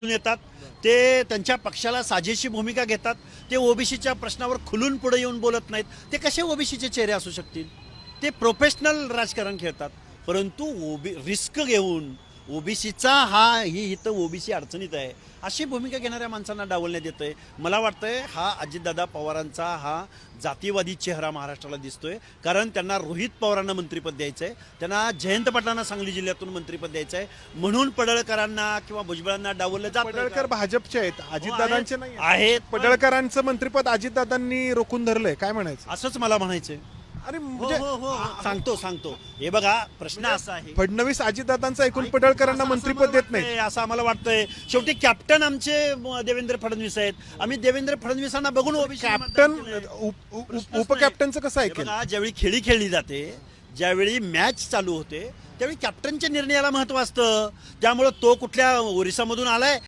येतात, ते त्यांच्या पक्षाला साजेशी भूमिका घेतात, ते ओबीसीच्या प्रश्नावर खुलून पुढे येऊन बोलत नाहीत. ते कसे ओबीसीचे चेहरे असू शकतील? ते प्रोफेशनल राजकारण खेळतात. परंतु रिस्क घेऊन ओबीसीचा ही इथं ओबीसी अडचणीत आहे अशी भूमिका घेणाऱ्या माणसांना डावलण्यात येतंय. मला वाटतंय हा अजितदादा पवारांचा हा जातीवादी चेहरा महाराष्ट्राला दिसतोय. कारण त्यांना रोहित पवारांना मंत्रिपद द्यायचं आहे, त्यांना जयंत पाटलांना सांगली जिल्ह्यातून मंत्रिपद द्यायचं आहे, म्हणून पडळकरांना किंवा भुजबळांना डावललं जात. पडळकर भाजपचे आहेत, अजितदादांचे नाही आहेत. पडळकरांचं मंत्रिपद अजितदादांनी रोखून धरलंय, काय म्हणायचं? असंच मला म्हणायचंय. अरे हो म्हणजे हो हो सांगतो. हे बघा, प्रश्न असा आहे, फडणवीस अजितदादांचं ऐकून पडळकरांना मंत्रिपद देत नाही असं आम्हाला वाटतंय. शेवटी कॅप्टन आमचे देवेंद्र फडणवीस आहेत. आम्ही देवेंद्र फडणवीसांना बघून ओबीसी कॅप्टन उपकॅप्टनचं कसं ऐकेल? ज्यावेळी खेळी खेळली जाते, ज्यावेळी मॅच चालू होते, त्यावेळी कॅप्टनच्या निर्णयाला महत्व असतं. त्यामुळे तो कुठल्या ओरिसामधून आलाय